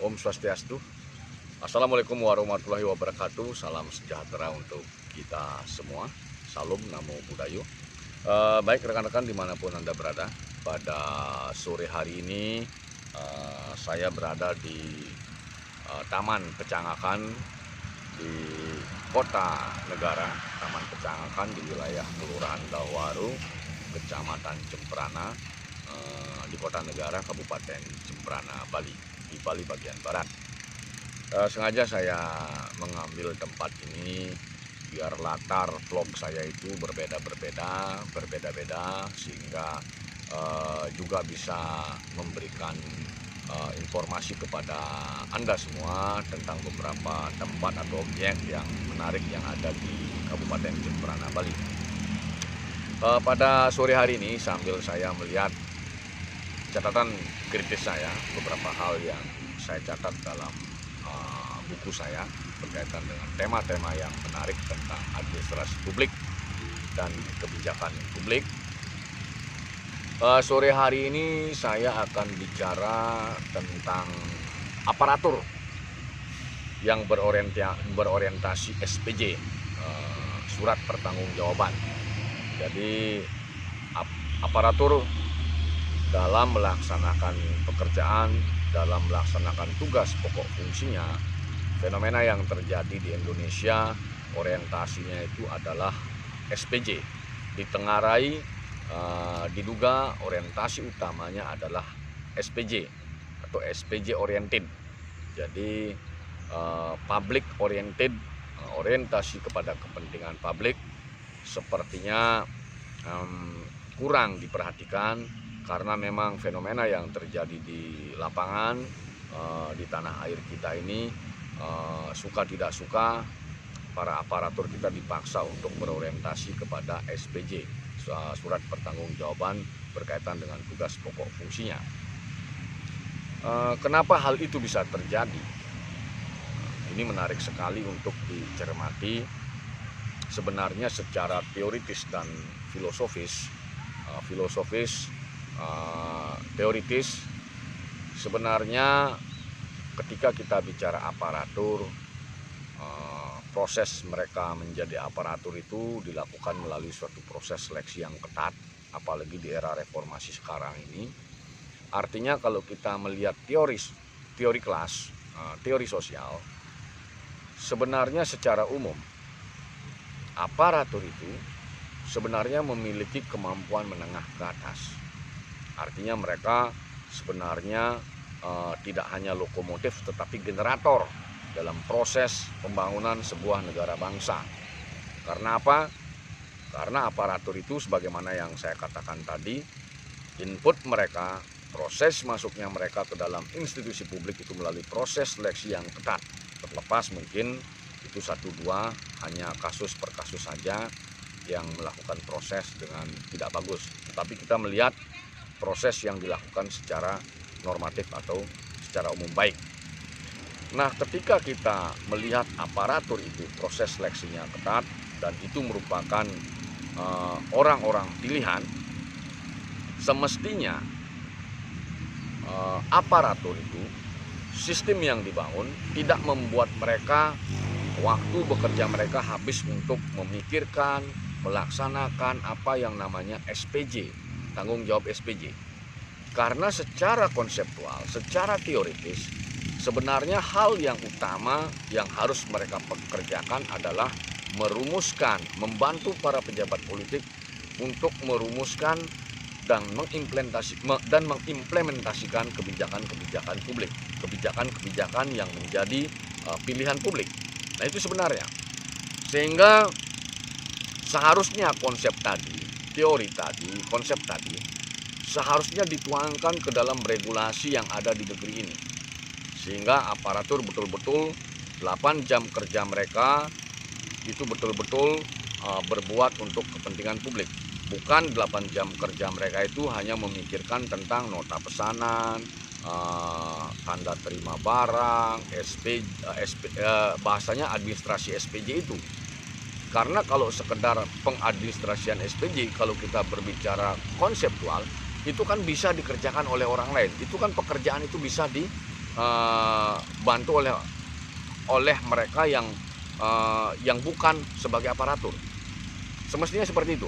Om Swastiastu. Assalamualaikum warahmatullahi wabarakatuh. Salam sejahtera untuk kita semua. Salam Namo Buddhaya. Baik rekan-rekan dimanapun Anda berada, pada sore hari ini saya berada di Taman Pecangakan di Kota Negara, Taman Pecangakan di wilayah Kelurahan Dawaru, Kecamatan Cemprana, di Kota Negara, Kabupaten Cemprana, Bali, di Bali bagian barat. Sengaja saya mengambil tempat ini biar latar vlog saya itu berbeda-beda, sehingga juga bisa memberikan informasi kepada Anda semua tentang beberapa tempat atau objek yang menarik yang ada di Kabupaten Cemprana, Bali. Pada sore hari ini sambil saya melihat catatan kritis saya, beberapa hal yang saya catat dalam buku saya berkaitan dengan tema-tema yang menarik tentang administrasi publik dan kebijakan publik. Sore hari ini saya akan bicara tentang aparatur yang berorientasi SPJ, surat pertanggungjawaban. Jadi aparatur dalam melaksanakan pekerjaan, dalam melaksanakan tugas pokok fungsinya, fenomena yang terjadi di Indonesia orientasinya itu adalah SPJ. Ditengarai diduga orientasi utamanya adalah SPJ atau SPJ oriented. Jadi public oriented, orientasi kepada kepentingan publik sepertinya kurang diperhatikan, karena memang fenomena yang terjadi di lapangan di tanah air kita ini, suka tidak suka para aparatur kita dipaksa untuk berorientasi kepada SPJ, surat pertanggungjawaban berkaitan dengan tugas pokok fungsinya. Kenapa hal itu bisa terjadi? Ini menarik sekali untuk dicermati. Sebenarnya secara teoritis dan filosofis, teoritis sebenarnya ketika kita bicara aparatur, proses mereka menjadi aparatur itu dilakukan melalui suatu proses seleksi yang ketat, apalagi di era reformasi sekarang ini. Artinya kalau kita melihat teori kelas, teori sosial, sebenarnya secara umum aparatur itu sebenarnya memiliki kemampuan menengah ke atas. Artinya mereka sebenarnya tidak hanya lokomotif tetapi generator dalam proses pembangunan sebuah negara bangsa. Karena apa? Karena aparatur itu sebagaimana yang saya katakan tadi, input mereka, proses masuknya mereka ke dalam institusi publik itu melalui proses seleksi yang ketat. Terlepas mungkin itu 1-2 hanya kasus per kasus saja yang melakukan proses dengan tidak bagus. Tetapi kita melihat proses yang dilakukan secara normatif atau secara umum baik. Nah, ketika kita melihat aparatur itu proses seleksinya ketat dan itu merupakan orang-orang pilihan, semestinya aparatur itu, sistem yang dibangun tidak membuat mereka waktu bekerja mereka habis untuk memikirkan, melaksanakan apa yang namanya SPJ, tanggung jawab SPJ. Karena secara konseptual, secara teoritis, sebenarnya hal yang utama yang harus mereka pekerjakan adalah merumuskan, membantu para pejabat politik untuk merumuskan dan mengimplementasikan kebijakan-kebijakan publik, kebijakan-kebijakan yang menjadi pilihan publik. Nah, itu sebenarnya. Sehingga seharusnya konsep tadi, teori tadi, konsep tadi seharusnya dituangkan ke dalam regulasi yang ada di negeri ini. Sehingga aparatur betul-betul 8 jam kerja mereka itu betul-betul berbuat untuk kepentingan publik. Bukan 8 jam kerja mereka itu hanya memikirkan tentang nota pesanan, tanda terima barang, bahasanya administrasi SPJ itu. Karena kalau sekedar pengadministrasian SPJ, kalau kita berbicara konseptual, itu kan bisa dikerjakan oleh orang lain. Itu kan pekerjaan itu bisa dibantu oleh mereka yang bukan sebagai aparatur. Semestinya seperti itu.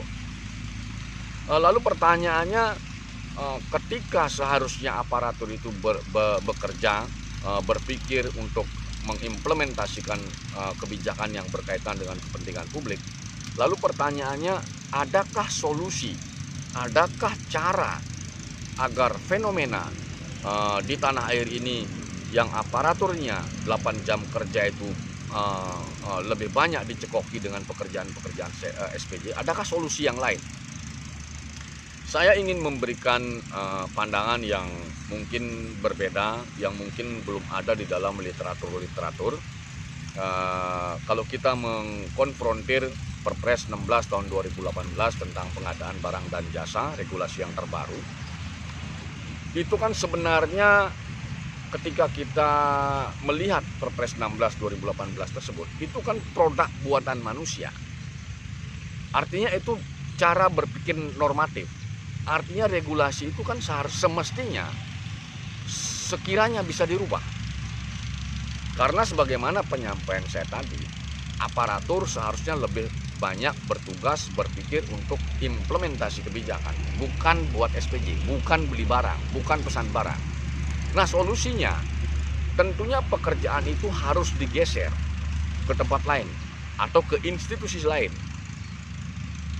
Lalu pertanyaannya, ketika seharusnya aparatur itu bekerja, berpikir untuk mengimplementasikan kebijakan yang berkaitan dengan kepentingan publik, lalu pertanyaannya, adakah solusi, adakah cara agar fenomena di tanah air ini yang aparaturnya 8 jam kerja itu lebih banyak dicekoki dengan pekerjaan-pekerjaan SPJ, adakah solusi yang lain? Saya ingin memberikan pandangan yang mungkin berbeda, yang mungkin belum ada di dalam literatur. Kalau kita mengkonfrontir Perpres 16 tahun 2018 tentang pengadaan barang dan jasa, regulasi yang terbaru, itu kan sebenarnya ketika kita melihat Perpres 16 2018 tersebut, itu kan produk buatan manusia. Artinya itu cara berpikir normatif. Artinya regulasi itu kan semestinya sekiranya bisa dirubah. Karena sebagaimana penyampaian saya tadi, aparatur seharusnya lebih banyak bertugas berpikir untuk implementasi kebijakan, bukan buat SPJ, bukan beli barang, bukan pesan barang. Nah, solusinya tentunya pekerjaan itu harus digeser ke tempat lain atau ke institusi lain.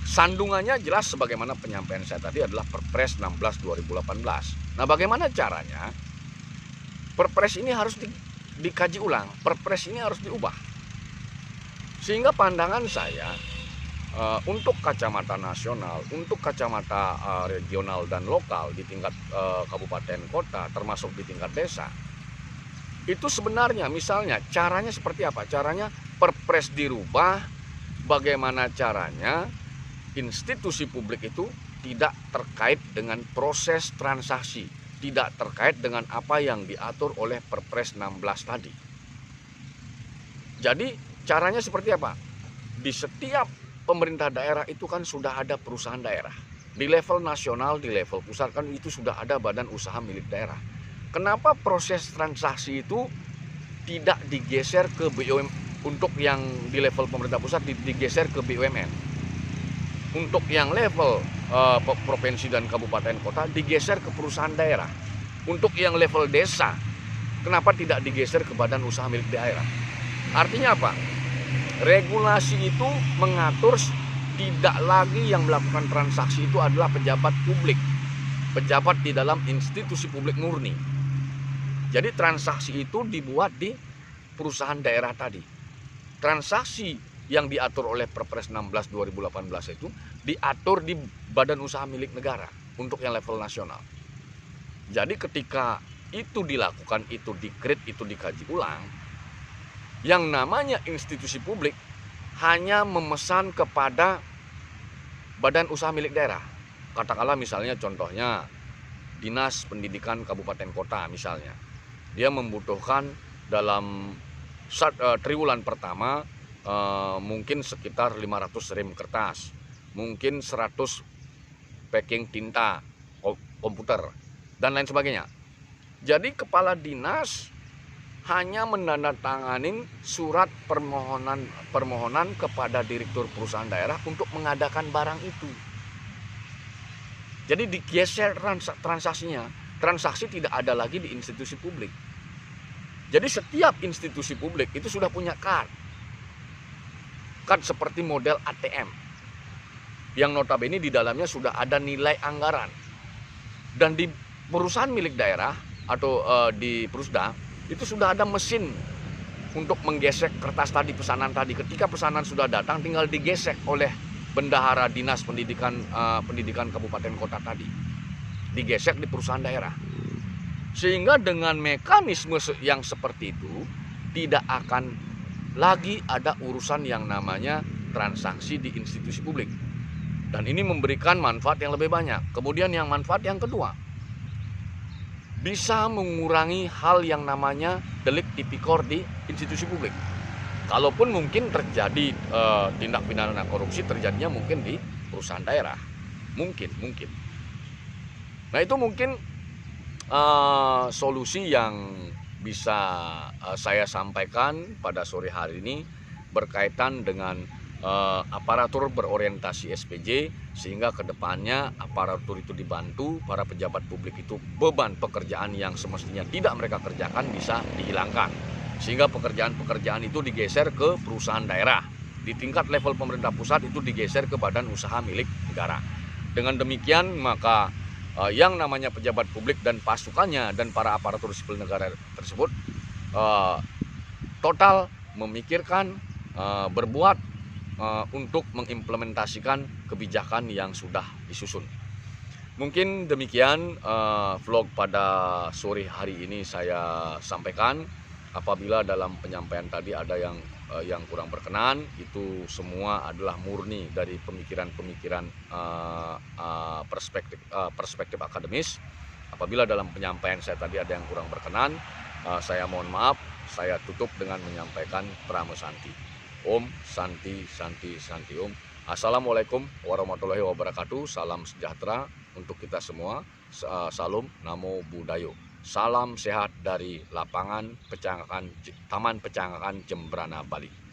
Sandungannya jelas sebagaimana penyampaian saya tadi adalah Perpres 16 2018. Nah, bagaimana caranya? Perpres ini harus dikaji ulang, Perpres ini harus diubah. Sehingga pandangan saya untuk kacamata nasional, untuk kacamata regional dan lokal di tingkat kabupaten kota, termasuk di tingkat desa, itu sebenarnya misalnya caranya seperti apa? Caranya Perpres dirubah, bagaimana caranya institusi publik itu tidak terkait dengan proses transaksi, tidak terkait dengan apa yang diatur oleh Perpres 16 tadi. Jadi caranya seperti apa? Di setiap pemerintah daerah itu kan sudah ada perusahaan daerah. Di level nasional, di level pusat kan itu sudah ada badan usaha milik daerah. Kenapa proses transaksi itu tidak digeser ke BUMN? Untuk yang di level pemerintah pusat digeser ke BUMN. Untuk yang level provinsi dan kabupaten kota digeser ke perusahaan daerah. Untuk yang level desa, kenapa tidak digeser ke badan usaha milik daerah? Artinya apa? Regulasi itu mengatur tidak lagi yang melakukan transaksi itu adalah pejabat publik, pejabat di dalam institusi publik murni. Jadi transaksi itu dibuat di perusahaan daerah tadi. Transaksi yang diatur oleh Perpres 16 2018 itu diatur di badan usaha milik negara untuk yang level nasional. Jadi ketika itu dilakukan, itu dikrit, itu dikaji ulang, yang namanya institusi publik hanya memesan kepada badan usaha milik daerah. Katakanlah misalnya contohnya Dinas Pendidikan Kabupaten Kota misalnya. Dia membutuhkan dalam triwulan pertama mungkin sekitar 500 rem kertas, mungkin 100 packing tinta komputer, dan lain sebagainya. Jadi kepala dinas hanya menandatangani surat permohonan kepada direktur perusahaan daerah untuk mengadakan barang itu. Jadi digeser transaksinya. Transaksi tidak ada lagi di institusi publik. Jadi setiap institusi publik itu sudah punya card seperti model ATM yang notabene di dalamnya sudah ada nilai anggaran. Dan di perusahaan milik daerah atau di Perusda itu sudah ada mesin untuk menggesek kertas tadi, pesanan tadi. Ketika pesanan sudah datang, tinggal digesek oleh bendahara dinas pendidikan kabupaten kota tadi, digesek di perusahaan daerah. Sehingga dengan mekanisme yang seperti itu tidak akan lagi ada urusan yang namanya transaksi di institusi publik. Dan ini memberikan manfaat yang lebih banyak. Kemudian yang manfaat yang kedua, bisa mengurangi hal yang namanya delik tipikor di institusi publik. Kalaupun mungkin terjadi tindak pidana korupsi, terjadinya mungkin di perusahaan daerah. Mungkin. Nah itu mungkin solusi yang bisa saya sampaikan pada sore hari ini berkaitan dengan aparatur berorientasi SPJ, sehingga kedepannya aparatur itu dibantu, para pejabat publik itu beban pekerjaan yang semestinya tidak mereka kerjakan bisa dihilangkan, sehingga pekerjaan-pekerjaan itu digeser ke perusahaan daerah, di tingkat level pemerintah pusat itu digeser ke badan usaha milik negara. Dengan demikian maka yang namanya pejabat publik dan pasukannya dan para aparatur sipil negara tersebut total memikirkan, berbuat untuk mengimplementasikan kebijakan yang sudah disusun. Mungkin demikian vlog pada sore hari ini saya sampaikan. Apabila dalam penyampaian tadi ada yang kurang berkenan, itu semua adalah murni dari pemikiran-pemikiran perspektif akademis. Apabila dalam penyampaian saya tadi ada yang kurang berkenan, saya mohon maaf. Saya tutup dengan menyampaikan Pramo Santi. Om Santi Santi Santi Om. Assalamualaikum warahmatullahi wabarakatuh. Salam sejahtera untuk kita semua. Salam Namo Buddhayo. Salam sehat dari lapangan Taman Pecanggahan Jembrana, Bali.